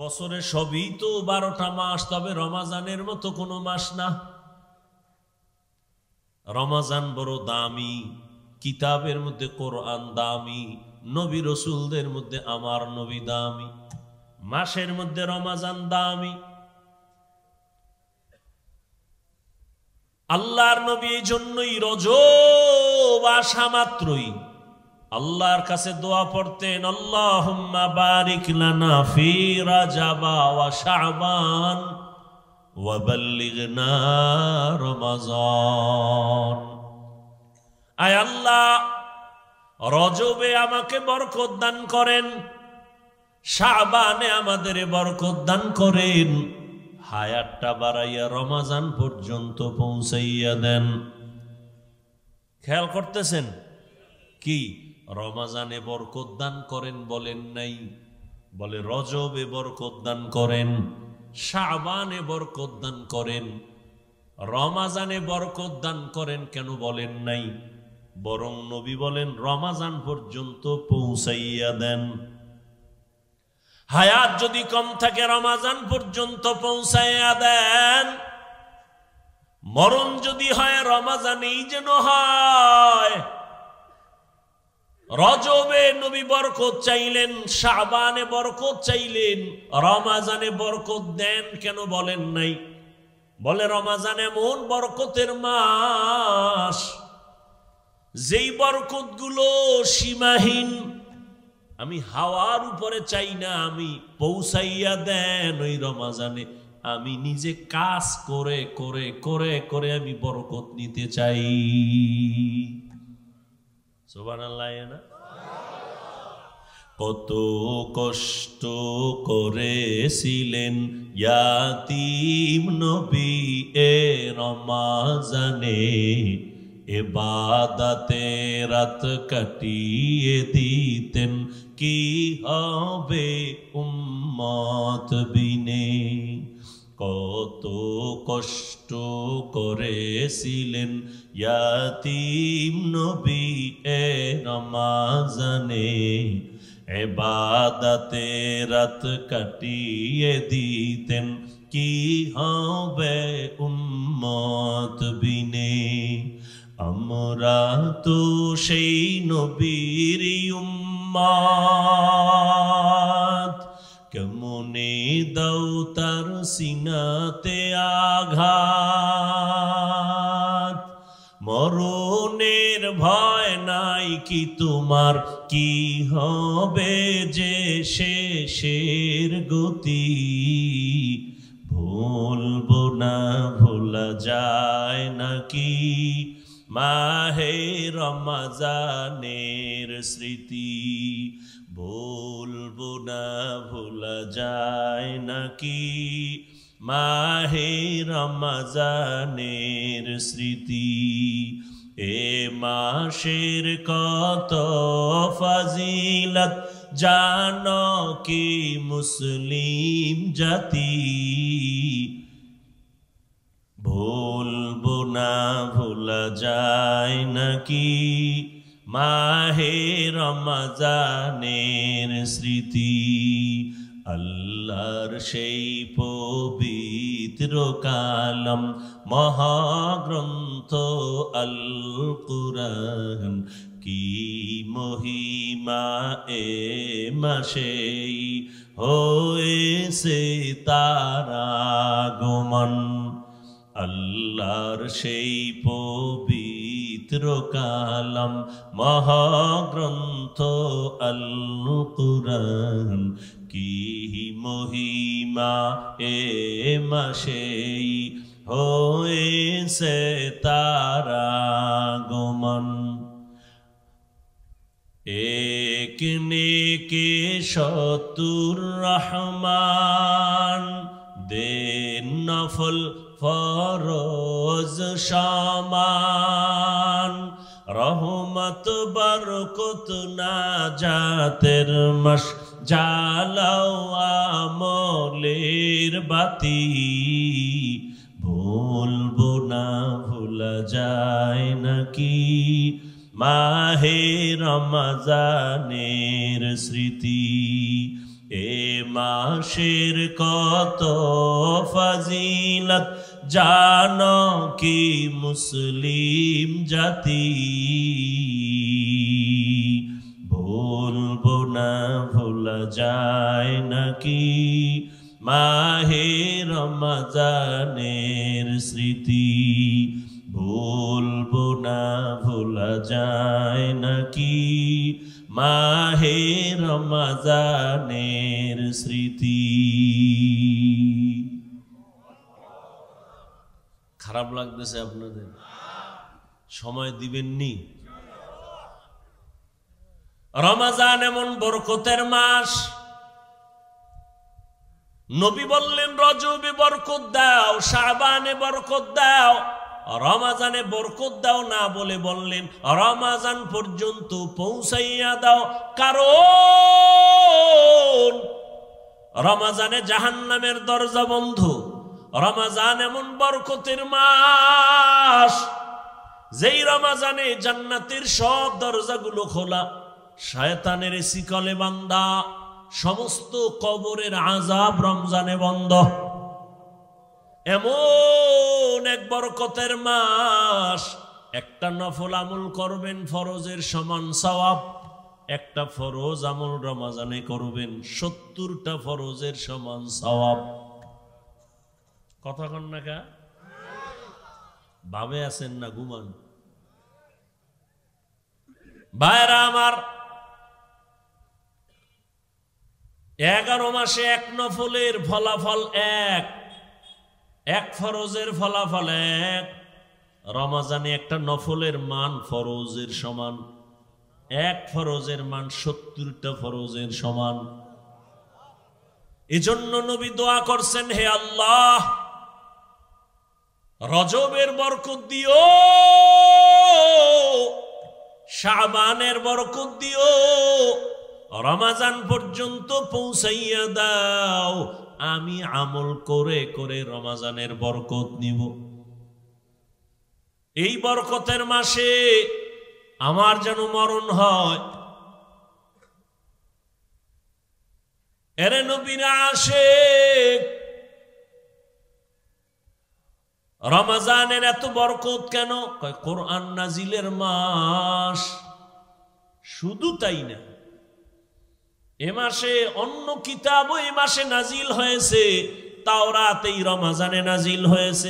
বছরে সবই তো 12টা মাস, তবে রমাজানের মতো কোনো মাস না। রমাজান বড় দামি, কিতাবের মধ্যে কোরআন দামি, নবী রসুলদের মধ্যে আমার নবী দামি, মাসের মধ্যে রমাজান দামি। আল্লাহর নবী এই জন্যই রজব আসা মাত্রই আল্লাহর কাছে দোয়া পড়তেন, আল্লাহুম্মা বারিক লানা ফি রাজাবা ওয়া শাবান ওয়া বাল্লিগনা রমাজান। আয় আল্লাহ, রজবে আমাকে বরকত দান করেন, শাবানে আমাদের বরকত দান করেন, হায়াতটা বাড়াইয়া রমাজান পর্যন্ত পৌঁছাইয়া দেন। খেয়াল করতেছেন কি? রমাজানে বরকত দান করেন বলেন নাই, বলে রজবে বরকত দান করেন, শাবানে বরকত দান করেন, রমাজানে বরকত দান করেন কেন বলেন নাই? বরং নবী বলেন রমাজান পর্যন্ত পৌঁছাইয়া দেন। হায়াত যদি কম থাকে রমাজান পর্যন্ত পৌঁছাইয়া দেন, মরণ যদি হয় রমাজানেই যেন হয়। রজবে নবী বরকত চাইলেন, শাবানে বরকত চাইলেন, রমাজানে বরকত দেন কেন বলেন নাই? বলে রমাজান এমন বরকতের মাস, যেই বরকত গুলো সীমাহীন। আমি হাওয়ার উপরে চাই না, আমি পৌঁছাইয়া দেন ওই রমাজানে। আমি নিজে কাজ করে করে করে করে আমি বরকত নিতে চাই। সুবহানাল্লাহ না? কত কষ্ট করেছিলেন ইয়াতীম নবী এ রমাজানে, ইবাদতে রাত কাটিয়ে দিতেন, কি হবে উম্মত বিনে। কত কষ্ট করেছিলেন ইয়াতীম নবী এ রমাজানে, ইবাদতে রাত কাটিয়ে দিতেন, কি হবে উম্মত বিনে। আমরা তো সেই নবীর উম্মত, কেমনে দাও তার সিনাতে আঘাত। মরণের ভয় নাই কি তোমার, কি হবে যে শেষের গতি। ভুলবো না ভোলা যায় নাকি মাহে রমজানের স্মৃতি। ভুলবো না ভোলা যায় নাকি মাহে রমজানের স্মৃতি। এ মাসের কত ফজিলত জানো কি মুসলিম জাতি। ভুলবো না ভোলা যায় নাকি মাহে রমজানের স্মৃতি। আল্লাহর সেই পবিত্র কালাম মহাগ্রন্থ আল কুরআন, কি মহিমা এ মাসেই হয়েছে তার আগমন। আল্লাহর সেই পবিত্র কালাম মহাগ্রন্থ আল কুরআন, কি মহিমা এ মাসেই হয়েছে তার আগমন। এক নেকে 70 রহমান, দেন নফল ফরজ সমান। রহমত বরকত নাজাতের মাস, জ্বালাও আমলের বাতি। ভুলবো না ভোলা যায় নাকি মাহে রমজানের স্মৃতি। এ মাসের কত ফজিলত জানো কি মুসলিম জাতি, ভুলবো না ভোলা যায় নাকি মাহে রমজানের স্মৃতি, ভুলবো না ভোলা যায় নাকি মাহে রমজানের স্মৃতি। খারাপ লাগতেছে আপনাদের? সময় দিবেননি? রমজান এমন বরকতের মাস, নবী বললেন রজবে বরকত দাও, শাবানে বরকত দাও, রমজানে বরকত দাও না বলে বললেন রমজান পর্যন্ত পৌঁছাইয়া দাও। কারণ রমজানে জাহান্নামের দরজা বন্ধ। রমজান এমন বরকতের মাস, যেই রমজানে জান্নাতের সব দরজাগুলো খোলা, শয়তানের শিকলে বান্ধা, সমস্ত কবরের আযাব রমজানে বন্ধ। এমন এক বরকতের মাস, একটা নফল আমল করবেন ফরজের সমান সওয়াব, একটা ফরজ আমল রমজানে করবেন 70টা ফরজের সমান সওয়াব। কথা কন না কা? ভাবে আছেন না ঘুমান? ভাইরা আমার, 11 মাসে এক নফলের ফলাফল এক ফরজের ফলাফল এক। রমজানে একটা নফলের মান ফরজের সমান, এক ফরজের মান 70টা ফরজের সমান। এজন্য নবী দোয়া করছেন, হে আল্লাহ রজবের বরকত দিও, শাবানের বরকত দিও, রমজান পর্যন্ত পৌঁছাইয়া দাও, আমি আমল করে করে রমজানের বরকত নিব। এই বরকতের মাসে আমার যেন মরণ হয়। এরে নবীর আশিক, রমজানের এত বরকত কেন? কয় কোরআন নাজিলের মাস। শুধু তাই না, এ মাসে অন্য কিতাবও এই মাসে নাজিল হয়েছে। তাওরাত এই রমজানে নাজিল হয়েছে,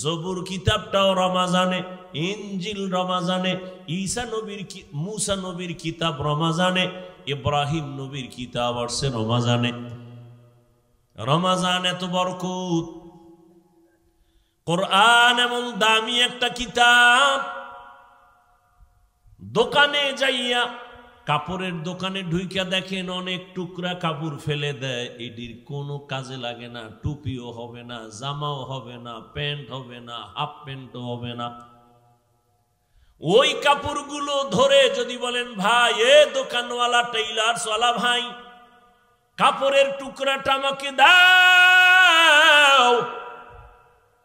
জবুর কিতাবটাও রমজানে, ইনজিল রমজানে, ঈসা নবীর মুসা নবীর কিতাব রমজানে, ইব্রাহিম নবীর কিতাব আসছে রমজানে। রমজান এত বরকত। কোরআন এমন দামি একটা কিতাব, দোকানে যাইয়া, কাপড়ের দোকানে ঢুইকা দেখেন অনেক টুকরা কাপড় ফেলে দেয়, এটির কোনো কাজে লাগে না, টুপিও হবে না, জামাও হবে না, প্যান্ট হবে না, হাফ প্যান্টও হবে না। ওই কাপড়গুলো ধরে যদি বলেন ভাই, এ দোকানওয়ালা টেইলার্সওয়ালা ভাই, কাপড়ের টুকরাটা আমাকে দাও,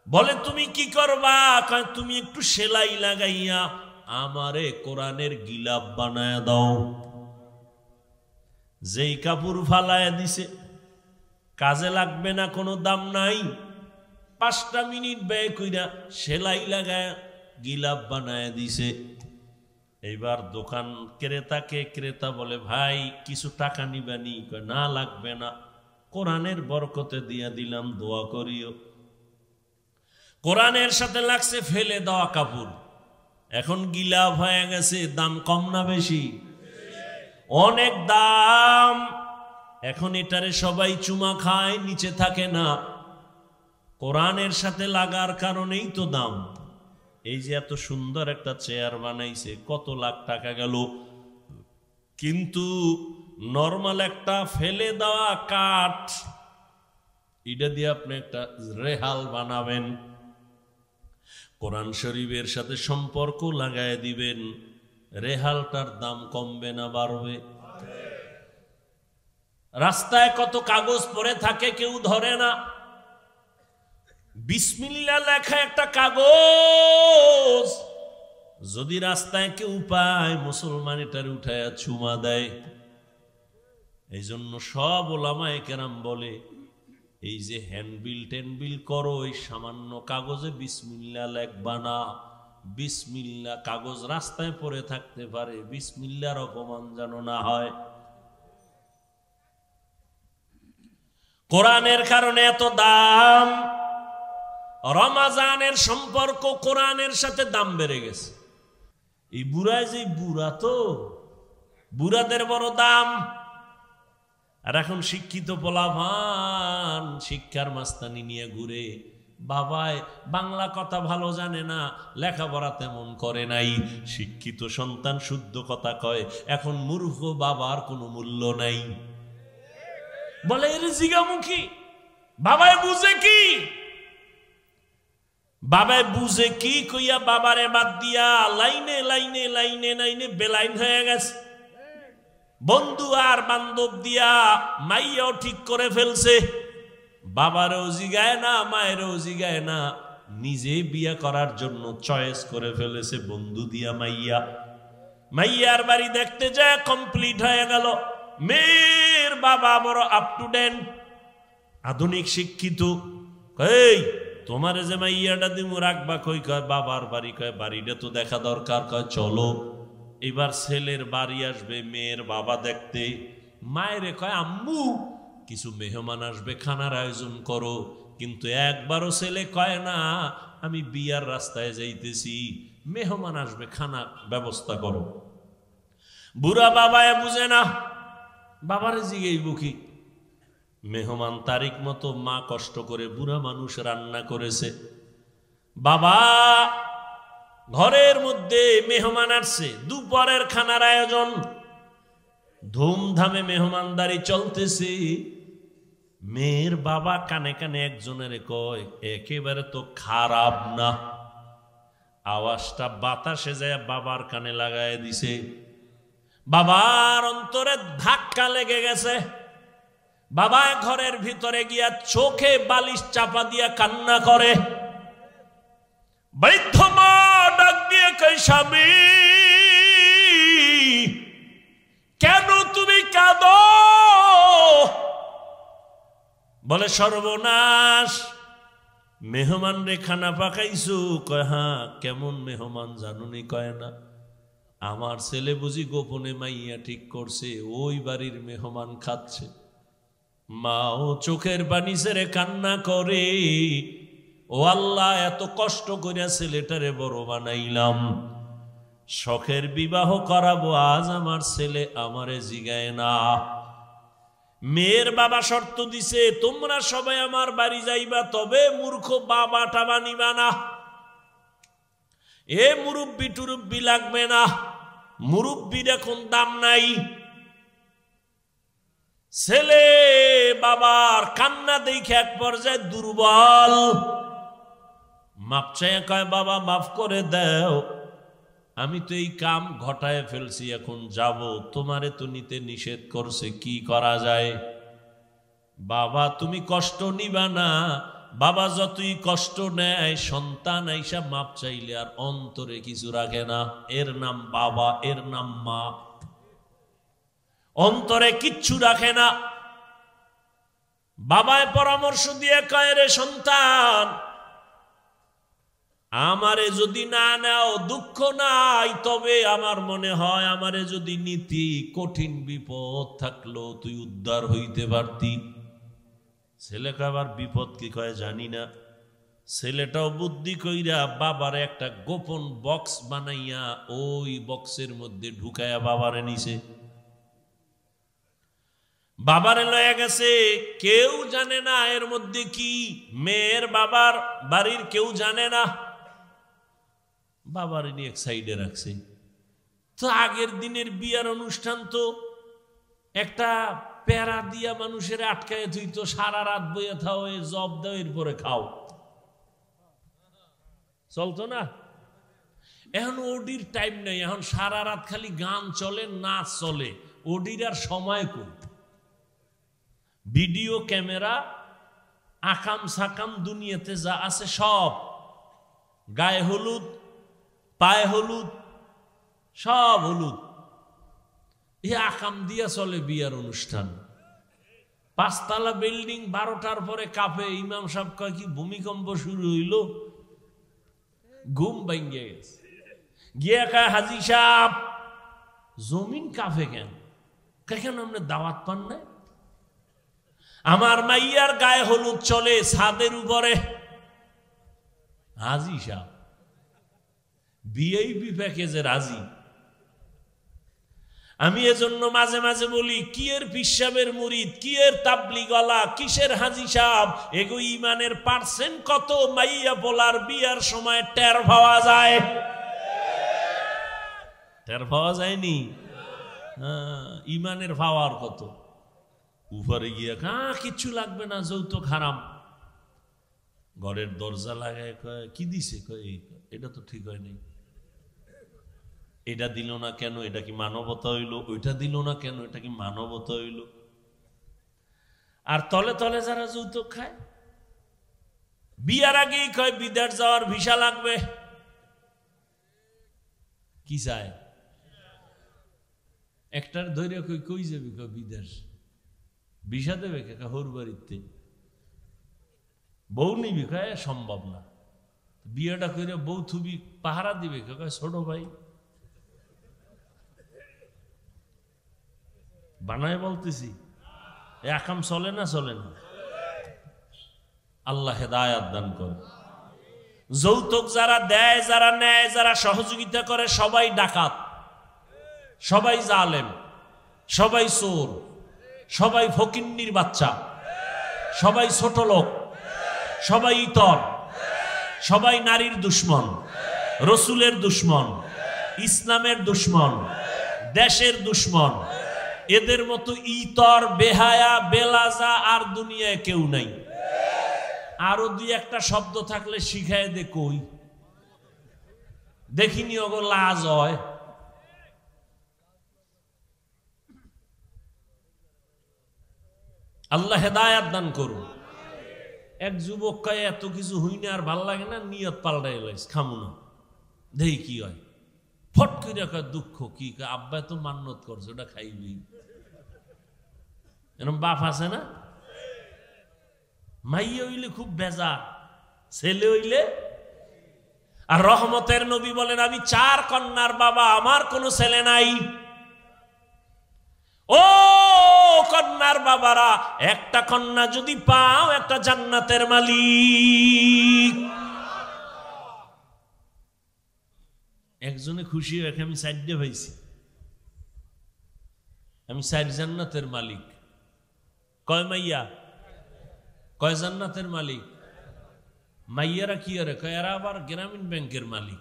বলে তুমি কি করবা? তুমি একটু সেলাই লাগাইয়া আমারে কোরআনের গিলাপ বানায় দাও। যেই কাপড় ফালায় দিছে, কাজে লাগবে না, কোনো দাম নাই, 5টা মিনিট ব্যয় কইরা সেলাই লাগায় গিলাপ বানায় দিছে। এইবার দোকান ক্রেতা বলে ভাই কিছু টাকা নিবানি? না লাগবে না, কোরআনের বরকতে দিয়া দিলাম, দোয়া করিও। কোরআনের সাথে লাগছে ফেলে দেওয়া কাপড়, এখন গিলাপ হয়ে গেছে। দাম কম না বেশি? অনেক দাম। এখন এটারে সবাই চুমা খায়, নিচে থাকে না। কোরআনের সাথে লাগার কারণেই তো দাম। এই যে এত সুন্দর একটা চেয়ার বানাইছে, কত লাখ টাকা গেল, কিন্তু নরমাল একটা ফেলে দেওয়া কাঠ, এটা দিয়ে আপনি একটা রেহাল বানাবেন, কোরআন শরীফের সাথে সম্পর্ক লাগায় দিবেন, রেহালটার দাম কমবে না বাড়বে? রাস্তায় কত কাগজ পড়ে থাকে, কেউ ধরে না। বিসমিল্লাহ লেখা একটা কাগজ যদি রাস্তায় কেউ পায়, মুসলমান এটার উঠায় চুমা দেয়। এই জন্য সব ওলামায়ে কেরাম বলে এই যে হ্যান্ডবিল টেনবিল করো, এই সামান্য কাগজে বিসমিল্লাহ লেখবা না। বিসমিল্লাহ কাগজ রাস্তায় পড়ে থাকতে পারে, বিসমিল্লাহর অপমান যেন না হয়। কোরআনের কারণে এত দাম। রমাজানের সম্পর্ক কোরআনের সাথে দাম বেড়ে গেছে। এই বুড়ায় যে বুড়া, তো বুড়াদের বড় দাম। আর এখন শিক্ষিত পোলাভান শিক্ষার মাস্তানি নিয়ে ঘুরে। বাবায় বাংলা কথা ভালো জানে না, লেখাপড়া তেমন করে নাই, শিক্ষিত সন্তান শুদ্ধ কথা কয়। এখন মূর্খ বাবার কোনো মূল্য নাই। বলে এর জিগামুখী বাবায় বুঝে কি, বাবায় বুঝে কি কইয়া বাবারে বাদ দিয়া লাইনে লাইনে লাইনে লাইনে বেলাইন হয়ে গেছে। বন্ধু আর বান্ধব দিয়া মাইয়াও ঠিক করে ফেলছে। বাবারও জিগায় না, মায়েরও জিগায় না, নিজে বিয়ে করার জন্য চয়েস করে ফেলেছে বন্ধু দিয়া মাইয়া। মাইয়ার বাড়ি দেখতে যায় কমপ্লিট হয়ে গেল। মেয়ের বাবা বড় আপ টু ডেট, আধুনিক শিক্ষিত। এই তোমার যে মাইয়াটা দিমু রাখবা কই? কয় বাবার বাড়ি। কয় বাড়িটা তো দেখা দরকার। কয় চলো। এবার ছেলের বাড়ি আসবে মেয়ের বাবা দেখতে। মায়েরে কয় আম্মু কিছু মেহমান আসবে, খানার আয়োজন করো। কিন্তু একবারও ছেলে কয় না আমি বিয়ার রাস্তায় যাইতেছি, মেহমান আসবে, খানা ব্যবস্থা করো। বুড়া বাবায় বুঝে না, বাবারে জিগেইব কি? মেহমান তারিখ মতো মা কষ্ট করে বুড়া মানুষ রান্না করেছে। বাবা ঘরের মধ্যে মেহমান আসছে, দুপুরের খানার আয়োজন, ধুমধামে মেহমানদারি চলতেছে। মেয়ের বাবা কানে কানে একজনের কয় একেবারে তো খারাপ না। আওয়াজটা বাতাসে যায় বাবার কানে লাগায় দিছে। বাবার অন্তরে ধাক্কা লেগে গেছে। বাবা ঘরের ভিতরে গিয়া চোখে বালিশ চাপা দিয়া কান্না করে। বৃদ্ধ মা ডাক দিয়ে কই স্বামী কেন তুমি কাঁদো? বলে সর্বনাশ, মেহমান রে খানা পাকাইছো। কয় হ্যাঁ। কেমন মেহমান জানুনি? কয় না, আমার ছেলে বুঝি গোপনে মাইয়া ঠিক করছে, ওই বাড়ির মেহমান খাচ্ছে। মাও চোখের পানি ছেড়ে কান্না করে, ও আল্লাহ এত কষ্ট করিয়া ছেলেটারে বড় বানাইলাম, শখের বিবাহ করাবো, আজ আমার ছেলে আমারে জিগায় না। মেয়ের বাবা শর্ত দিছে তোমরা সবাই আমার বাড়ি যাইবা, তবে মূর্খ বাবা টাবা নিবা না। এ মুরব্বি টুরব্বি লাগবে না, মুরব্বির এখন দাম নাই। ছেলে বাবার কান্না দেখে এক পর্যায়ে দুর্বল, মাপ চাইয়া কয় বাবা মাফ করে দাও, আমি তো এই কাম ঘটায় ফেলছি, এখন যাব, তোমারে তো নিতে নিষেধ করছে, কি করা যায়? বাবা তুমি কষ্ট নিবা না। বাবা যতই কষ্ট নেয়, সন্তান আইসা মাপ চাইলে আর অন্তরে কিছু রাখে না। এর নাম বাবা, এর নাম মা, অন্তরে কিচ্ছু রাখে না। বাবায় পরামর্শ দিয়ে কয় রে সন্তান, আমারে যদি না নাও দুঃখ নাই, তবে আমার মনে হয় আমারে যদি নীতি কঠিন বিপদ থাকলো তুই উদ্ধার হইতে পারতি। ছেলেকে আবার বিপদ কি কয় জানি না। ছেলেটাও বুদ্ধি কইরা বাবারে একটা গোপন বক্স বানাইয়া ওই বক্সের মধ্যে ঢুকাইয়া বাবারে নিছে। বাবারে লয়ে গেছে, কেউ জানে না এর মধ্যে কি। মেয়ের বাবার বাড়ির কেউ জানে না। বাবার নিয়ে এক সাইডে রাখছে। তো আগের দিনের বিয়ার অনুষ্ঠান তো একটা প্যারা দিয়া মানুষের আটকায় তুই তো সারা রাত বইয়া থাও, জব দাও, এরপরে খাও, চলতো না? এখন ওডির টাইম নেই, এখন সারা রাত খালি গান চলে, নাচ চলে, ওডির আর সময় কই। ভিডিও ক্যামেরা, আকাম সাকাম দুনিয়াতে যা আছে সব, গায়ে হলুদ, পায়ে হলুদ, সব হলুদ, এই আকাম দিয়া চলে বিয়ার অনুষ্ঠান। পাঁচতলা বিল্ডিং 12টার পরে কাঁপে। ইমাম সাহেব কয় কি ভূমিকম্প শুরু হইল? ঘুম ভেঙে গেছে। গিয়ে কয় হাজী সাহেব জমিন কাঁপে কেন? কেন আপনি দাওয়াত পান না? আমার মাইয়ার গায়ে হলুদ চলে ছাদের উপরে। হাজী সাহেব ভিআইপি প্যাকেজে রাজি। আমি এজন্য মাঝে মাঝে বলি, কি এর পিসাবের মুরিদ, কি এর তাবলিগওয়ালা, কিসের হাজী সাহেব, এগো ইমানের পার্সেন্ট কত মাইয়া বলার বিয়ার সময় টের পাওয়া যায়? টের পাওয়া যায়নি? ইমানের পাওয়ার কত। উপরে গিয়ে কিচ্ছু লাগবে না, যৌতুক হারাম। ঘরের দরজা লাগায় কয় কি দিছে? কয় এটা তো ঠিক হয় নাই। এটা দিল না কেন? এটা কি মানবতা হইল? ওইটা দিল না কেন? এটা কি মানবতা হইল? আর তলে তলে যারা যৌতুক খায়, বিয়ার আগেই কয় বিদেশ যাওয়ার ভিসা লাগবে। কি চায়? একটার ধৈর্য কই যাবি? কয় বিদেশ। ভিসা দেবে কে? হর বাড়িতে। বউ নিবি? কয় সম্ভব না। বিয়েটা করে বউ থুবি পাহারা দিবে কে? কয় ছোট ভাই। বানায় বলতেছি, একাম চলে না? চলে না। আল্লাহ হেদায়াত দান করে। যৌতুক যারা দেয়, যারা নেয়, যারা সহযোগিতা করে, সবাই ডাকাত, সবাই জালেম, সবাই চোর, সবাই ফকিন্নির বাচ্চা, সবাই ছোট লোক, সবাই ইতর, সবাই নারীর দুশ্মন, রসুলের দুশ্মন, ইসলামের দুশ্মন, দেশের দুশ্মন। এদের মতো ইতর, বেহায়া, বেলাজা আর দুনিয়ায় কেউ নাই। আরো দুই একটা শব্দ থাকলে শিখায় দে। কই দেখিনি ওগো লাজ হয়। আল্লাহ হেদায়াত দান করুন। এক যুবক কয় এত কিছু হই না, আর ভাল লাগে না, নিয়ত পাল্টাই লাইস, খামু না, দেখি কি হয়। ফট করে কয় দুঃখ কি? আব্বা তো মান্নত করছে, ওটা খাইবি। এরকম বাপ আছে না? মাইয়া হইলে খুব বেজার, ছেলে হইলে। আর রহমতের নবী বলেন, আমি 4 কন্যার বাবা, আমার কোনো ছেলে নাই। ও কন্যার বাবারা, একটা কন্যা যদি পাও, একটা জান্নাতের মালিক। একজনে খুশি হয়ে আমি 4টে পাইছি, আমি 4 জান্নাতের মালিক। কয় মাইয়া? কয় জান্নাতের মালিক? মাইয়ারা কি আরে কয় এরা আবার গ্রামীণ ব্যাংকের মালিক।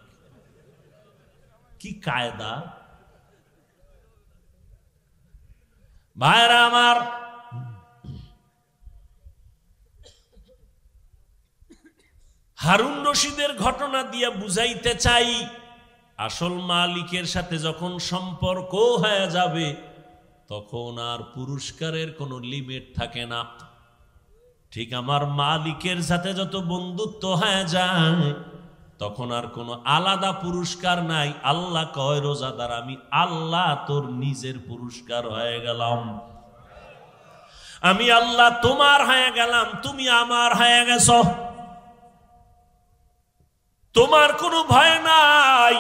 কি কায়দা! ভাইরা আমার, হারুন রশিদের ঘটনা দিয়া বুঝাইতে চাই, আসল মালিকের সাথে যখন সম্পর্ক হয়ে যাবে, তখন আর পুরস্কারের কোনো লিমিট থাকে না। ঠিক আমার মালিকের সাথে যত বন্ধুত্ব হয়ে যায়, তখন আর কোনো আলাদা পুরস্কার নাই। আল্লাহ কয় রোজাদার, আমি আল্লাহ তোর নিজের পুরস্কার হয়ে গেলাম। আমি আল্লাহ তোমার হয়ে গেলাম, তুমি আমার হয়ে গেছ। তোমার কোনো ভয় নাই।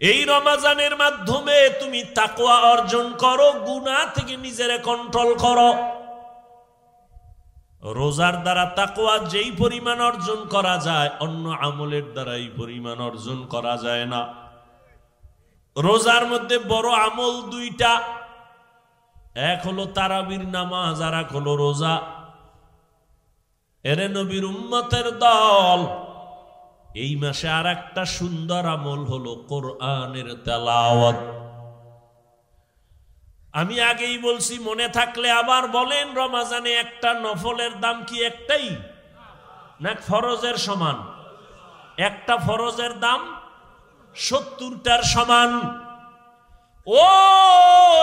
এই রমজানের মাধ্যমে তুমি তাকওয়া অর্জন করো, গুনাহ থেকে নিজেরে কন্ট্রোল করো। রোজার দ্বারা তাকওয়া যেই পরিমাণ অর্জন করা যায়, অন্য আমলের দ্বারা এই পরিমাণ অর্জন করা যায় না। রোজার মধ্যে বড় আমল 2টা, এক হলো তারাবির নামাজ, আর এক হলো রোজা। এরে নবীর উম্মতের দল, এই মাসে আর একটা সুন্দর আমল হলো কোরআনের তেলাওয়াত। আমি আগেই বলছি, মনে থাকলে আবার বলেন, রমজানে একটা নফলের দাম কি একটাই না ফরজের সমান? একটা ফরজের দাম 70টার সমান। ও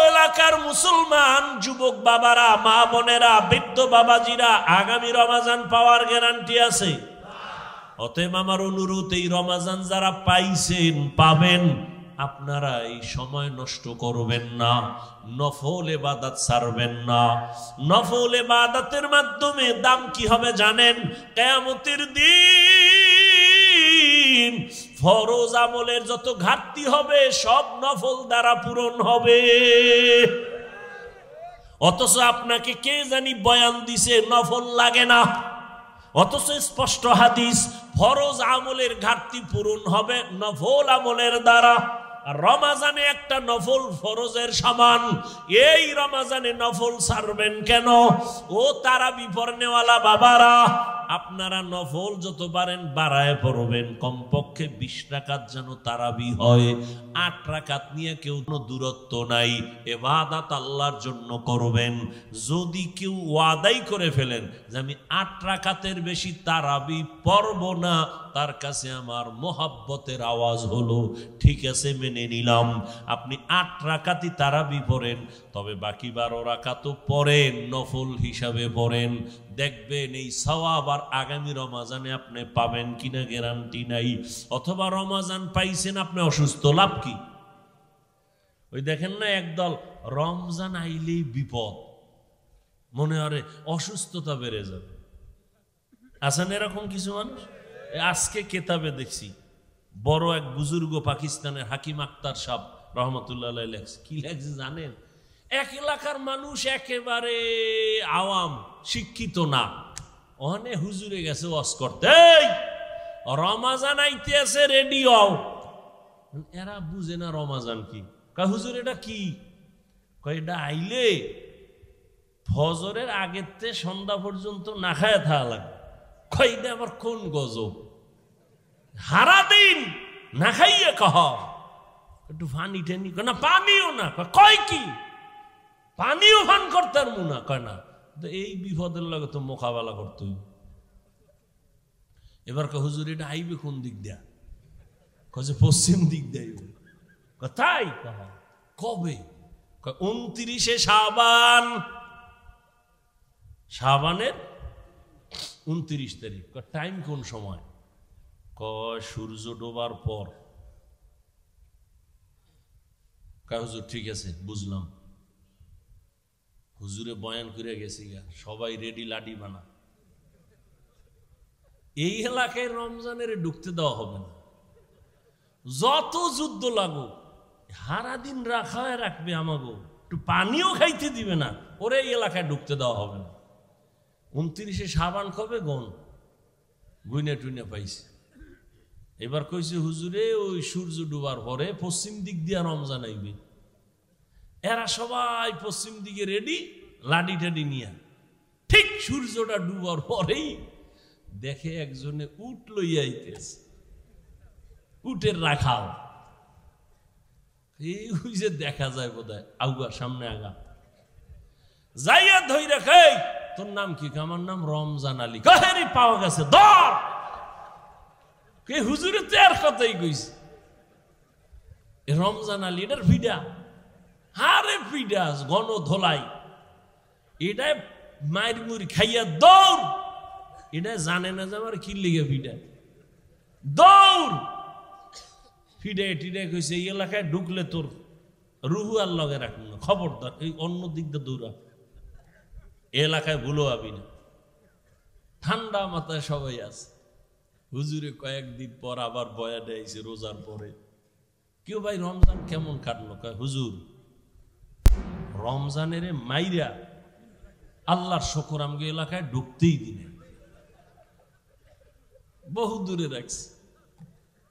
এলাকার মুসলমান যুবক বাবারা, মা বোনেরা, বৃদ্ধ বাবাজিরা, আগামী রমজান পাওয়ার গ্যারান্টি আছে? অতএব আমার অনুরোধ, এই রমজান যারা পাইছেন, পাবেন, আপনারা এই সময় নষ্ট করবেন না, নফল ইবাদত ছাড়বেন না। নফল ইবাদতের মাধ্যমে দাম কি হবে জানেন? কিয়ামতের দিন ফরজ আমলের যত ঘাটতি হবে সব নফল দ্বারা পূরণ হবে। অথচ আপনাকে কে জানি বয়ান দিছে নফল লাগে না, অথচ স্পষ্ট হাদিস ফরজ আমলের ঘাটতি পূরণ হবে নফল আমলের দ্বারা। আর রমাজানে একটা নফল ফরজের সমান। এই রমাজানে নফল ছাড়বেন কেন? ও তারাবি পড়নেওয়ালা বাবারা, আপনারা নফল যত পারেন বাড়ায় পড়বেন। কমপক্ষে 20 রাকাত যেন তারাবি হয়। 8 রাকাত নিয়ে কেউ কোনো দূরত্ব নাই, ইবাদত আল্লাহর জন্য করবেন। যদি কেউ ওয়াদাই করে ফেলেন যে আমি 8 রাকাতের বেশি তারাবি পড়ব না, তার কাছে আমার মোহাব্বতের আওয়াজ হলো ঠিক আছে, মেনে নিলাম। আপনি 8 রাকাতই তারাবি পড়েন, তবে বাকি 12 রাকাতও পড়েন, নফল হিসাবে পড়েন। দেখবেন এই সওয়াব আর আগামী রমাজানে আপনি পাবেন কিনা গ্যারান্টি নাই। অথবা রমাজান পাইছেন, আপনি অসুস্থ, লাভ কি? ওই দেখেন না একদল রমজান আইলেই বিপদ, মনে হয় অসুস্থতা বেড়ে যাবে। আছেন এরকম কিছু মানুষ? আজকে কেতাবে দেখছি বড় এক বুজুর্গ পাকিস্তানের হাকিম আক্তার সাহেব রহমতুল্লাহ লেখছে। কি লেখছে জানেন? এক এলাকার মানুষ একেবারে আওয়াম, শিক্ষিত না, ওখানে হুজুরে গেছে ওয়াজ করতে, এই রমাজান আইতে আছে, রেডি হও। এরা বুঝে না রমাজান কি। কয় হুজুর এটা কি? কয় এটা আইলে ফজরের আগের থেকে সন্ধ্যা পর্যন্ত না খায় থাকা লাগে। কয় এটা আবার কোন গজব? সারা দিন না খাইয়ে কহ একটু পানি টেনি, না পানিও না। কয় কি পানিও পান করতে পারবো না? কয় না। তো এই বিপদের লাগে তো মোকাবেলা করতে হইব। এবার কয় হুজুর এটা আইবে কোন দিক দিয়া? কয় পশ্চিম দিক দিয়ে। তাই কবে? 29 শাবান, শাবানের 29 তারিখ। টাইম কোন সময়? কয় সূর্য ডোবার পর। কয় হুজুর ঠিক আছে, বুঝলাম। হুজুরে বয়ান করে গেছি গা, সবাই রেডি, লাডি বানা। এই এলাকায় রমজানের ঢুকতে দেওয়া হবে না। যত যুদ্ধ লাগুক, সারা দিন রাখায় রাখবে, আমাগো একটু পানিও খাইতে দিবে না, ওরে এই এলাকায় ঢুকতে দেওয়া হবে না। 29 শাবান কবে গন গুইনে টুইনে পাইছে। এবার কইছে হুজুরে ওই সূর্য ডুবার পরে পশ্চিম দিক দিয়া রমজান আইবে। এরা সবাই পশ্চিম দিকে রেডি, লাডি টাডি নিয়া। ঠিক সূর্যটা ডুবার পরেই দেখে একজনে উট লইয়া আইতেছে, উটের রাখাল। এই যে দেখা যায় বোধহয় আউগা, সামনে আগা যাইয়া ধই রেখে, তোর নাম কি? আমার নাম রমজান আলী। কাহেরি পাওয়া গেছে, ধর। কে হুজুরে তো আর কথাই কইছে, রমজান আলী এটার ফিডা। হারে ফিডা গণ ধোলাই, এটা মায়ের মুড়ি খাইয়া দৌড়। এটা জানে না যে আমার কি লিগে ফিডা, দৌড়। ফিডে টিডে কইছে এই এলাকায় ঢুকলে তোর রুহু আর লগে রাখুন না, খবরদার এই অন্য দিক দিয়ে দৌড়া, এলাকায় ভুলো আবি না। ঠান্ডা মাথায় সবাই আছে। হুজুরে কয়েকদিন পর আবার বয়ানে আইছে রোজার পরে। কেউ ভাই রমজান কেমন কাটলো? কয় হুজুর রমজানের মাইরা আল্লাহর শকর আমাকে এলাকায় ঢুকতেই দিনে, বহু দূরে রাখছে।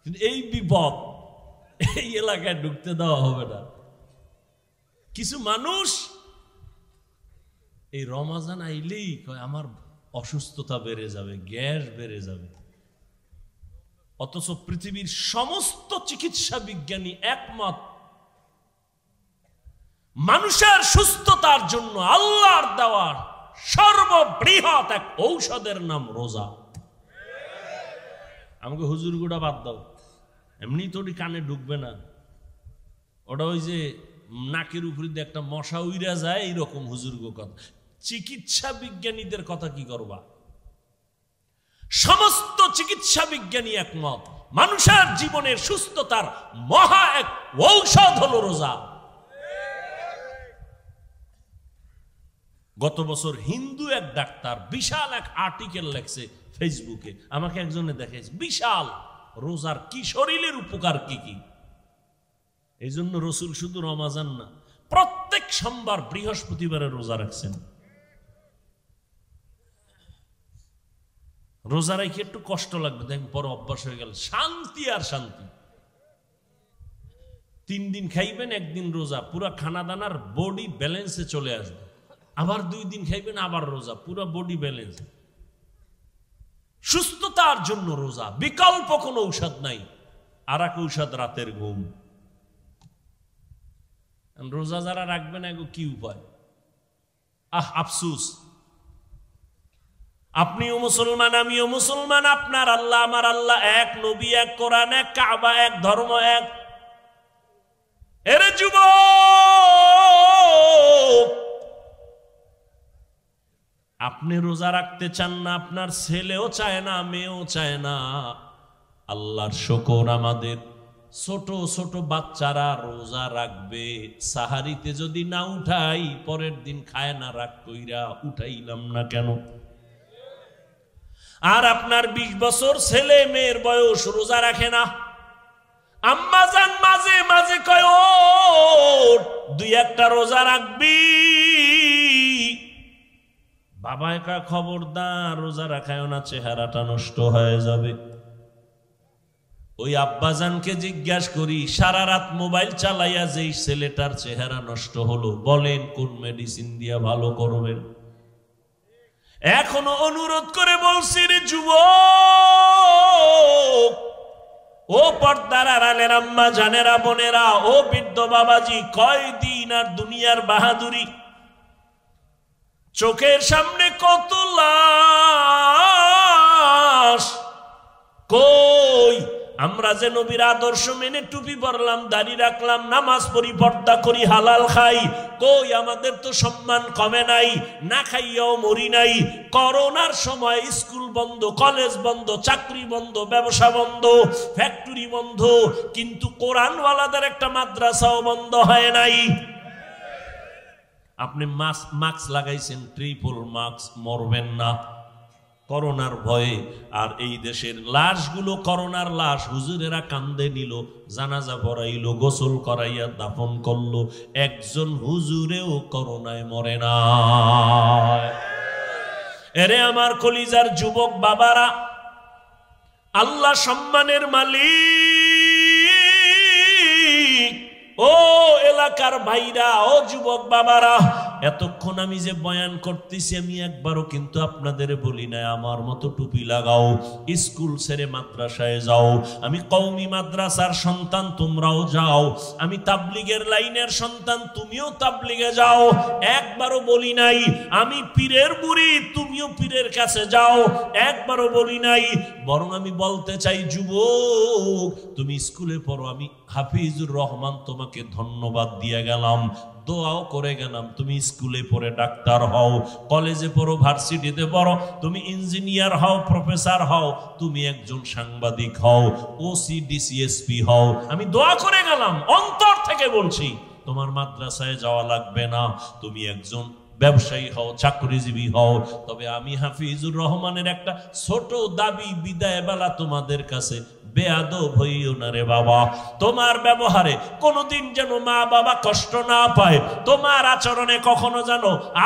কিন্তু এই বিপদ, এই এলাকায় ঢুকতে দেওয়া হবে না। কিছু মানুষ এই রমজান আইলেই কয় আমার অসুস্থতা বেড়ে যাবে, গ্যাস বেড়ে যাবে। অথচ পৃথিবীর সমস্ত চিকিৎসা বিজ্ঞানী একমত, মানুষের সুস্থতার জন্য আল্লাহর দেওয়ার সর্ববৃহৎ এক ঔষধের নাম রোজা। আমাকে হুজুর গুড়া বাদ দাও, এমনি তো কানে ঢুকবে না। ওটা ওই যে নাকের উপরে দিয়ে একটা মশা উইরা যায়, এইরকম হুজুর গো কথা। চিকিৎসা বিজ্ঞানীদের কথা কি করবা? সমস্ত চিকিৎসা বিজ্ঞানী একমত, মানুষের জীবনের সুস্থতার মহা এক ঔষধ হলো রোজা। গত বছর হিন্দু এক ডাক্তার বিশাল এক আর্টিকেল লেখছে ফেসবুকে, আমাকে একজনে দেখাইছে, বিশাল রোজার কি শরীরের উপকার কি কি। এই জন্য রসুল শুধু রমাজান না, প্রত্যেক সোমবার বৃহস্পতিবারে রোজা রাখছেন। রোজা রাখি একটু কষ্ট লাগবে, দেখেন পরে অভ্যাস হয়ে গেল, শান্তি আর শান্তি। 3 দিন খাইবেন, 1 দিন রোজা, পুরা খানা দানার বডি ব্যালেন্সে চলে আসবে। আবার 2 দিন খাইবেন, আবার রোজা, পুরা বডি ব্যালেন্স। সুস্থতার জন্য রোজা, বিকল্প কোনো ঔষধ নাই। আর এক ঔষধ রাতের ঘুম। রোজা যারা রাখবেন এগো কি উপায়, আফসুস। আপনিও মুসলমান, আমিও মুসলমান, আপনার আল্লাহ আমার আল্লাহ এক, নবী এক, কোরআন এক, কাবা এক, ধর্ম এক। এরে যুবক, আপনি রোজা রাখতে চান না, আপনার ছেলেও চায় না, মেয়েও চায় না। আল্লাহর শুকর, আমাদের ছোট ছোট বাচ্চারা রোজা রাখবে। সাহারিতে যদি না উঠাই, পরের দিন খায় না, রাগ কইরা উঠাইলাম না কেন। আর আপনার 20 বছর ছেলে মেয়ের বয়স রোজা রাখে না। আম্মা জান মাঝে মাঝে কয়, ও 2-1টা রোজা রাখবি। বাবা একা খবরদার রোজা রাখায় না, চেহারাটা নষ্ট হয়ে যাবে। ওই আব্বাজানকে জিজ্ঞাসা করি, সারা রাত মোবাইল চালাইয়া যেই ছেলেটার চেহারা নষ্ট হলো, বলেন কোন মেডিসিন দিয়া ভালো করবেন? এখনো অনুরোধ করে বলছি, রে যুবক, ও পর্দার আড়ালের আম্মা জানেরা, বোনেরা, ও বৃদ্ধ বাবাজি, কয়দিন আর দুনিয়ার বাহাদুরি। চোখের সামনে কত লাশ। কই আমরা যে নবীর আদর্শ মেনে টুপি পরলাম, দাড়ি রাখলাম, নামাজ পড়ি, পর্দা করি, হালাল খাই, কই আমাদের তো সম্মান কমে নাই, না খাইয়াও মরি নাই। করোনার সময় স্কুল বন্ধ, কলেজ বন্ধ, চাকরি বন্ধ, ব্যবসা বন্ধ, ফ্যাক্টরি বন্ধ, কিন্তু কোরআনওয়ালাদের একটা মাদ্রাসাও বন্ধ হয় নাই। আপনি মাস্ক লাগাইছেন, ট্রিপল মাস্ক, মরবেন না করোনার ভয়ে। আর এই দেশের লাশগুলো করোনার লাশ, হুজুরেরা কান্দে নিল, জানাজা পড়াইল, গোসল করাইয়া দাফন করলো, একজন হুজুরেও করোনায় মরে না। এরে আমার কলিজার যুবক বাবারা, আল্লাহ সম্মানের মালিক, ও এলাকার ভাইরা, ও যুবক বাবারা, এতক্ষণ আমি যে বয়ান করতেছি, আমি একবারও কিন্তু আপনাদের বলি না আমার মতো টুপি লাগাও, স্কুল ছেড়ে মাদ্রাসায় যাও। আমি কওমি মাদ্রাসার সন্তান, তোমরাও যাও। আমি তাবলিগের লাইনের সন্তান, তুমিও তাবলিগে যাও। একবারও বলি নাই আমি পীরের বুড়ি, তুমিও পীরের কাছে যাও, একবারও বলি নাই। বরং আমি বলতে চাই, যুবক তুমি স্কুলে পড়ো, আমি হাফিজুর রহমান তোমাকে ধন্যবাদ দিয়ে গেলাম, দোয়াও করে গেলাম। তুমি স্কুলে পড়ে ডাক্তার হও, কলেজে পড়ো, ভার্সিটিতে পড়ো, তুমি ইঞ্জিনিয়ার হও, প্রফেসর হও, তুমি একজন সাংবাদিক হও, ওসি ডিসিএসপি হও, আমি দোয়া করে গেলাম, অন্তর থেকে বলছি। তোমার মাদ্রাসায় যাওয়া লাগবে না, তুমি একজন ব্যবসায়ী হও, চাকরিজীবী হও। তবে আমি হাফিজুর রহমানের একটা ছোট দাবি, বিদায় বেলা তোমাদের কাছে, বেয়াদব হইও না রে বাবা। তোমার ব্যবহারে কোনোদিন যেন মা বাবা কষ্ট না পায়, তোমার আচরণে কখনো যেন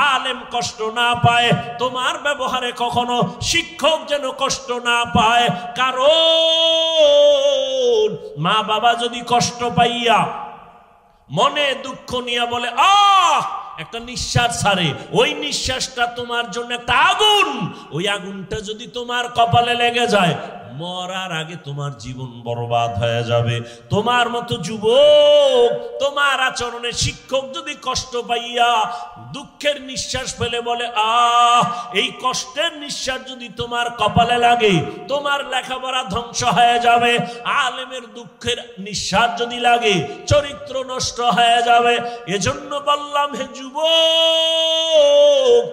আলেম কষ্ট না পায়, তোমার ব্যবহারে কখনো শিক্ষক যেন কষ্ট না পায়। কারণ মা বাবা যদি কষ্ট পাইয়া মনে দুঃখ নিয়ে বলে একটা নিঃশ্বাস ছাড়ে, ওই নিঃশ্বাসটা তোমার জন্য একটা আগুন। ওই আগুনটা যদি তোমার কপালে লেগে যায়, মরার আগে তোমার জীবন বরবাদ হয়ে যাবে। তোমার মতো যুবক, তোমার আচরণে শিক্ষক যদি কষ্ট পাইয়া দুঃখের নিঃশ্বাস ফেলে বলে এই কষ্টের নিঃশ্বাস যদি তোমার কপালে লাগে, তোমার লেখাপড়া ধ্বংস হয়ে যাবে। আলেমের দুঃখের নিঃশ্বাস যদি লাগে, চরিত্র নষ্ট হয়ে যাবে। এজন্য বললাম, হে যুবক,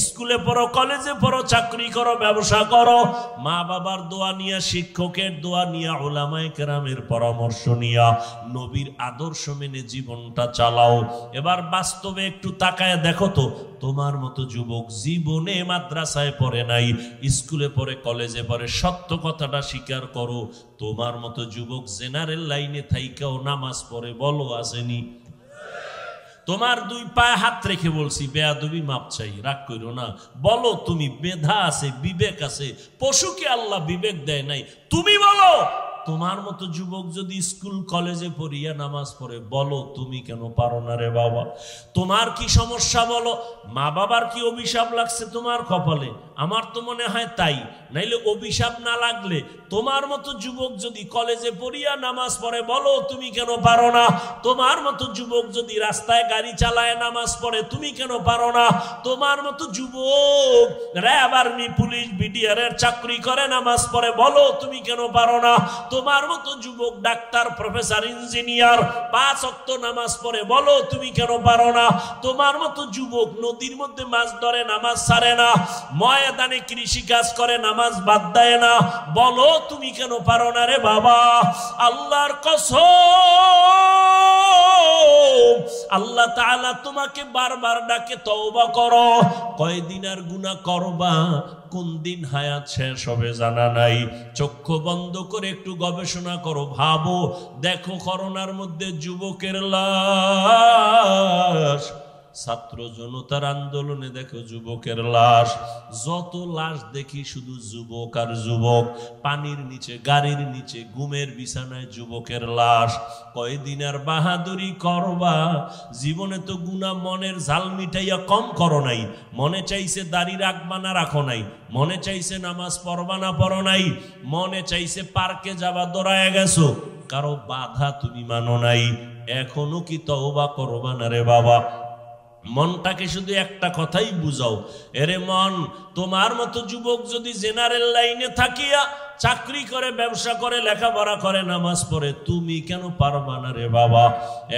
স্কুলে পড়ো, কলেজে পড়ো, চাকরি করো, ব্যবসা করো, মা বাবার দোয়া নিয়া, শিক্ষকের দোয়া নিয়া, উলামায়ে কেরামের পরামর্শ নিয়া, নবীর আদর্শ মেনে জীবনটা চালাও। এবার বাস্তবে একটু তাকায় দেখো তো, তোমার মতো যুবক জীবনে মাদ্রাসায় পড়ে নাই, স্কুলে পড়ে, কলেজে পড়ে, সত্য কথাটা স্বীকার করো, তোমার মতো যুবক জেনারেল লাইনে থাইকাও নামাজ পড়ে, বলো আসেনি? তোমার দুই পায়ে হাত রেখে বলছি, বেয়াদবি মাপ চাই, রাগ করো না, বলো তুমি, মেধা আছে, বিবেক আছে, পশুকে আল্লাহ বিবেক দেয় নাই, তুমি বলো। তোমার মতো যুবক যদি স্কুল কলেজে পড়িয়া নামাজ পড়ে, বলো তুমি কেন পারো না রে বাবা? তোমার কি সমস্যা বলো? মা বাবার কি অভিশাপ লাগছে তোমার কপালে? আমার তো মনে হয় তাই, নাইলে অভিশাপ না লাগলে তোমার মতো যুবক যদি কলেজে পড়িয়া নামাজ পড়ে, বলো তুমি কেন পারো না? তোমার মতো যুবক যদি রাস্তায় গাড়ি চালায় নামাজ পড়ে, তুমি কেন পারো না? তোমার মতো যুবক র্যাব, আর্মি, পুলিশ, বিডিআর এর চাকরি করে নামাজ পড়ে, বলো তুমি কেন পারো না? তোমার মতো যুবক ডাক্তার, প্রফেসর, ইঞ্জিনিয়ার 5 ওয়াক্ত নামাজ পড়ে, বলো তুমি কেন পারো না? তোমার মতো যুবক নদীর মধ্যে মাছ ধরে, নামাজ ছাড়ে না, ময়দানে কৃষি কাজ করে, নামাজ বাদ দেয় না, বলো তুমি কেন পারো না রে বাবা? আল্লাহর কসম, আল্লাহ তাআলা তোমাকে বারবার ডাকে, তওবা করো। কয়দিন আর গুনাহ করবা, কোন দিন হায়াত শেষ হবে জানা নাই। চক্ষু বন্ধ করে একটু গবেষণা করো, ভাবো, দেখো করোনার মধ্যে যুবকের লাশ, ছাত্র জনতার আন্দোলনে দেখো যুবকের লাশ, যত লাশ দেখি শুধু যুবক আর যুবক, পানির নিচে, গাড়ির নিচে, ঘুমের বিছানায় যুবকের লাশ। কয়দিন আর বাহাদুরি করবা? জীবনে তো গুনাহ মনের ঝাল মিটাইয়া কম করো নাই, মনে চাইছে দাড়ি রাখবা না রাখো নাই, মনে চাইছে নামাজ পড়বা না পড়ো নাই, মনে চাইছে পার্কে যাবা দৌড়ায় গেছো, কারো বাধা তুমি মানো নাই, এখনো কি তওবা করবা না রে বাবা? মনটাকে শুধু একটা কথাই বুঝাও, এরে মন, তোমার মতো যুবক যদি জেনারেল লাইনে থাকিয়া চাকরি করে, ব্যবসা করে, লেখাপড়া করে, নামাজ পড়ে, তুমি কেন পারবা না রে বাবা?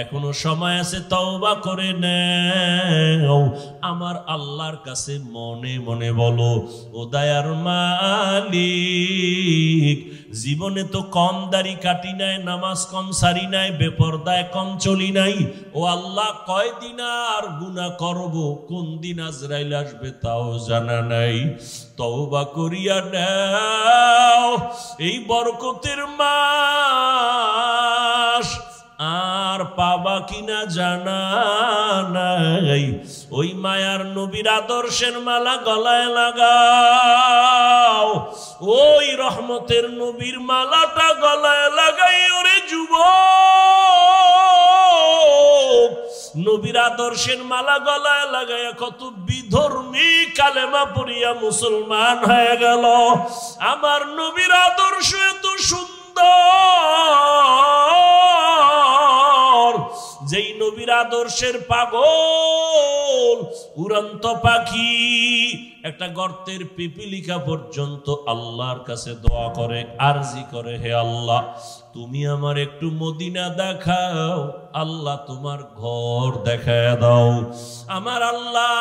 এখনো সময় আছে, তওবা করে নাও। আমার আল্লাহর কাছে মনে মনে বলো, ও দয়ার মালিক, জীবনে তো কম দাড়ি কাটি নাই, নামাজ কম সারি নাই, বেপরদায় কম চলি নাই, ও আল্লাহ কয়দিন আর গুনাহ করব, কোন দিন আজরাইল আসবে তাও জানা নাই, তওবা করিয়া নাও। এই বরকতের মাস আর পাবা কিনা জানা নাই, ওই মায়ার নবীর আদর্শের মালা গলায় লাগাও, ওই রহমতের নবীর মালাটা গলায় লাগাই, ওরে যুবক, নবীর আদর্শের মালা গলায় লাগাইয়া কত বিধর্মী কালেমা পড়িয়া মুসলমান হয়ে গেল। আমার নবীর আদর্শ এত সুন্দর, যেই নবীর আদর্শের পাগল উড়ন্ত পাখি একটা গর্তের পিপিলিকা পর্যন্ত আল্লাহর কাছে দোয়া করে, আরজি করে, হে আল্লাহ তুমি আমার একটু মদিনা দেখাও, আল্লাহ তোমার ঘর দেখায় দাও। আমার আল্লাহ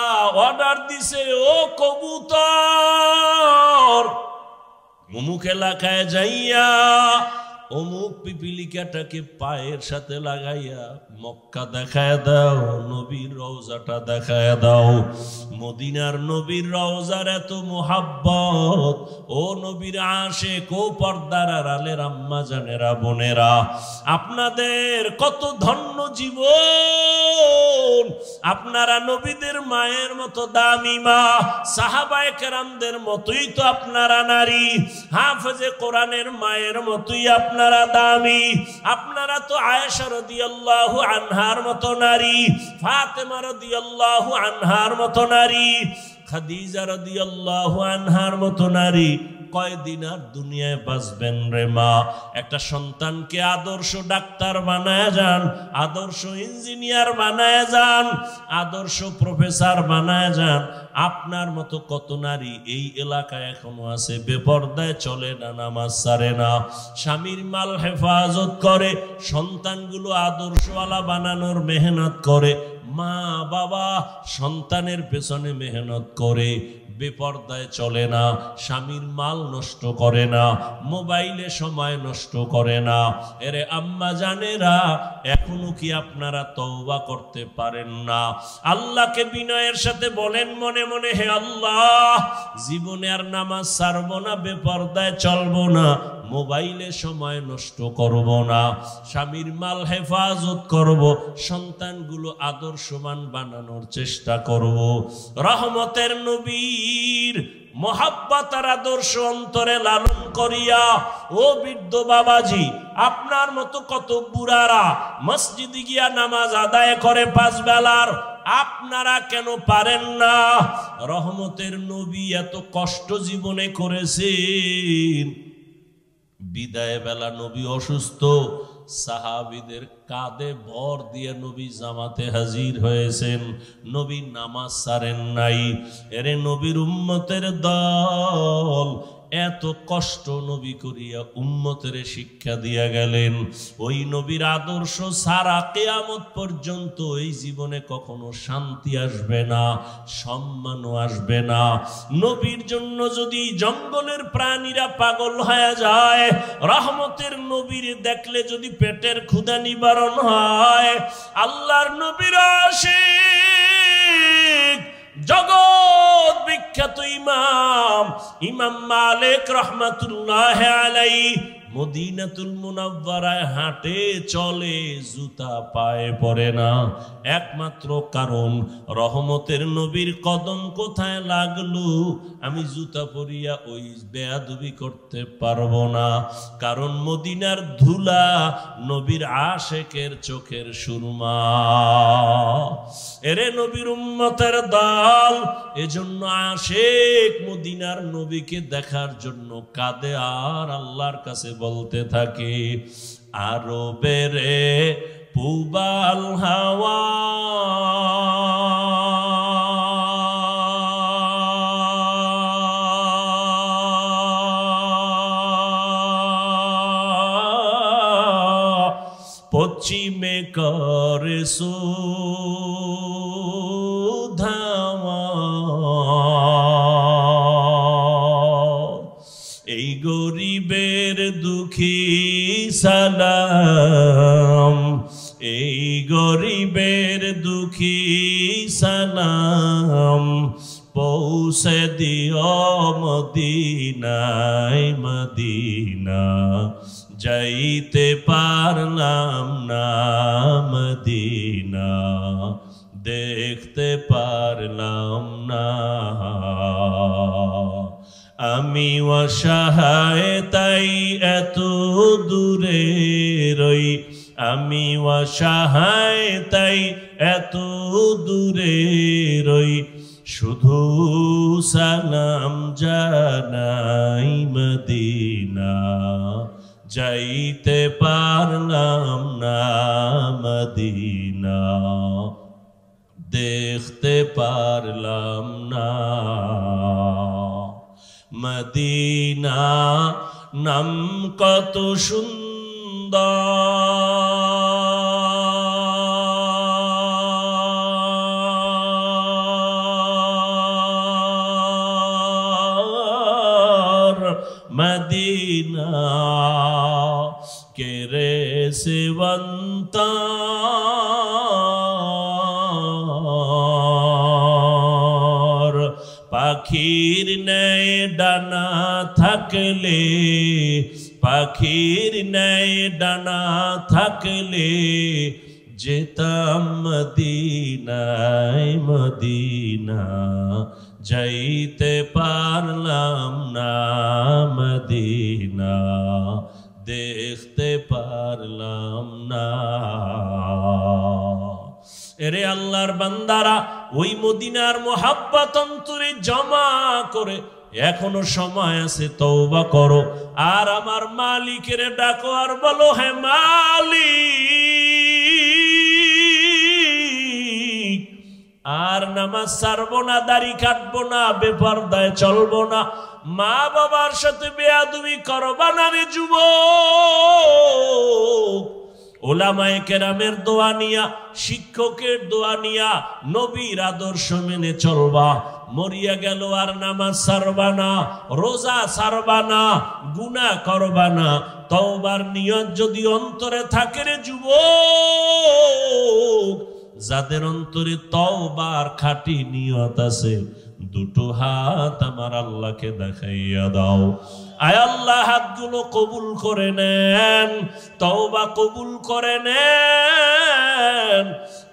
অর্ডার দিছে, ও কবুতর, অমুক এলাকায় যাইয়া অমুক পিপিলিকাটাকে পায়ের সাথে লাগাইয়া মক্কা দেখায় দাও, নবীর রওজাটা দেখায় দাও। মদিনার নবীর রওজার এত মোহাব্বত, ও নবীর আশিক, ও পর্দার আড়ালের আম্মা জানেরা, বোনেরা, আপনাদের কত ধন্য জীবন, আপনারা নবীদের মায়ের মতো দামি মা, সাহাবায়ে কেরামদের মতোই তো আপনারা নারী, হাফেজে কোরআনের মায়ের মতোই আপনারা দামি, আপনারা তো আয়েশা রাদিয়াল্লাহু আনহার মতো নারী, ফাতেমা রাদিয়াল্লাহু আনহার মতো নারী, খাদিজা রাদিয়াল্লাহু আনহার মতো নারী। কয়দিন আর দুনিয়ায় বাঁচবেন রে মা? একটা সন্তানকে আদর্শ ডাক্তার বানায় যান, আদর্শ ইঞ্জিনিয়ার বানায় যান, আদর্শ প্রফেসর বানায় যান। আপনার মতো কত নারী এই এলাকায় এখনো আছে, বেপরদায় চলে না, নামাজ ছাড়ে না, স্বামীর মাল হেফাজত করে, সন্তানগুলো আদর্শওয়ালা বানানোর মেহনত করে, মা বাবা সন্তানের পেছনে মেহনত করে, বেপরদায় চলে না, স্বামীর মাল নষ্ট করে না, মোবাইলে সময় নষ্ট করে না। এরে আম্মা জানেরা, এখনো কি আপনারা তওবা করতে পারেন না? আল্লাহকে বিনয়ের সাথে বলেন মনে মনে, হে আল্লাহ, জীবনে আর নামাজ ছাড়বো না, বেপরদায় চলবো না, মোবাইলে সময় নষ্ট করব না, স্বামীর মাল হেফাজত করব, সন্তানগুলো আদর্শবান বানানোর চেষ্টা করব। রহমতের নবীর মোহাব্বত আর আদর্শ অন্তরে লালন করিয়া, ও বৃদ্ধ বাবাজি, আপনার মতো কত বুড়ারা মসজিদে গিয়া নামাজ আদায় করে 5 বেলার, আপনারা কেন পারেন না? রহমতের নবী এত কষ্ট জীবনে করেছেন, বিদায় বেলা নবী অসুস্থ, সাহাবীদের কাঁধে ভর দিয়ে নবী জামাতে হাজির হয়েছেন, নবী নামাজ ছাড়েন নাই। এরে নবীর উম্মতের দল এত কষ্ট নবী করিয়া উম্মতের শিক্ষা দিয়া গেলেন। ওই নবীর আদর্শ সারা কিয়ামত পর্যন্ত এই জীবনে কখনো শান্তি আসবে না, সম্মানও আসবে না। নবীর জন্য যদি জঙ্গলের প্রাণীরা পাগল হয়ে যায়, রহমতের নবীর দেখলে যদি পেটের ক্ষুধা নিবারণ হয়, আল্লাহর নবীর আশিক জগৎ বিখ্যাত ইমাম মালিক রহমাতুল্লাহ আলাইহি মদিনাতুল মুনাওয়ারায় হাঁটে চলে, জুতা পায়ে পড়ে না। একমাত্র কারণ রহমতের নবীর কদম কোথায় লাগলো, আমি জুতা পরিয়া ওই বেয়াদবি করতে পারবো না। কারণ মদিনার ধুলা নবীর আশেকের চোখের সুরমা। এরে নবীর উম্মতের দল, এজন্য আশেক মদিনার নবীকে দেখার জন্য কাঁদে আর আল্লাহর কাছে বলতে থাকে, আরবের পুবাল হাওয়া পশ্চিমে করে সুধাওয়া, এই গরিবের দুঃখী সালাম, এই গরিবের দুঃখী সালাম, পৌঁছে দিও মদিনায় মদিনা, যাইতে পারলাম না মদিনা, দেখতে পারলাম না। আমি অসহায় তাই এত দূরে রই, আমি অসহায় তাই এত দূরে রই, শুধু সালাম জানাই মদিনা, যাইতে পারলাম না মদিনা, দেখতে পারলাম না মদিনা। নাম কত সুন্দর মদিনা, কেরে সেবন্তা পাখির ন্যায় ডানা থাকলে, পাখির ন্যায় ডানা থাকলে, যেতাম মদিনায় মদিনা, যাইতে পারলাম না মদিনা, দেখতে পারলাম না। এরে আল্লাহর বান্দারা, ওই মদিনার মোহাব্বত অন্তরে জমা করে এখনো সময় আছে, তওবা করো আর আমার মালিকের ডাকো আর বলো, হে মালিক, আর নামাজ ছাড়বো না, দাড়ি কাটবো না, বেপরদায় চলবো না, মা বাবার সাথে বেয়াদবি করবা না রে যুবক। ওলামায়ে কেরামের দোয়া নিয়া, শিক্ষকের দোয়া নিয়া নবীর আদর্শ মেনে চলবা। মরিয়া গেল আর নামাজ ছাড়বা না, রোজা ছাড়বা না, গুনাহ করবা না। তওবার নিয়ত যদি অন্তরে থাকে রে যুবক, যাদের অন্তরে তওবার খাঁটি নিয়ত আছে, দুটো হাত আমার আল্লাহকে দেখাইয়া দাও। আয় আল্লাহ, হাতগুলো কবুল করে নেন, তওবা কবুল করে নেন,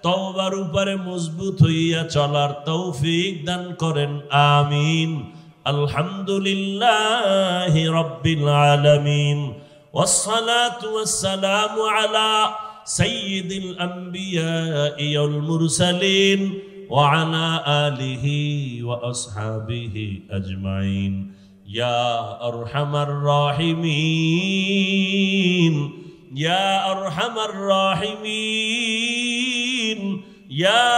তওবার উপরে মজবুত হইয়া চলার তৌফিক দান করেন, আমিন। আলহামদুলিল্লাহি রাব্বিল আলামিন, ওয়াসসালাতু ওয়াসসালামু আলা সাইয়্যিদিল আম্বিয়া'i ওয়াল মুরসালিন ওয়া আলা আলিহি ওয়া আসহাবিহি আজমাইন। ইয়া আরহামার রাহিমিন, ইয়া আরহামার রাহিমিন, ইয়া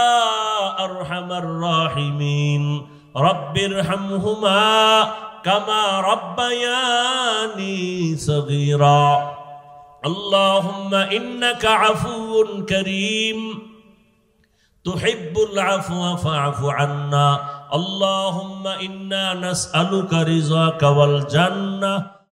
আরহামার রাহিমিন। রব্বিরহামহুমা কামা রব্বায়ানি সগীরা। আল্লাহুম্মা ইন্নাকা আফুউন কারীম তুহিব্বুল আফওয়া ফা'ফু আন্না। আল্লাহুম্মা ইন্না নাসআলুকা রিযাকা ওয়াল জান্নাহ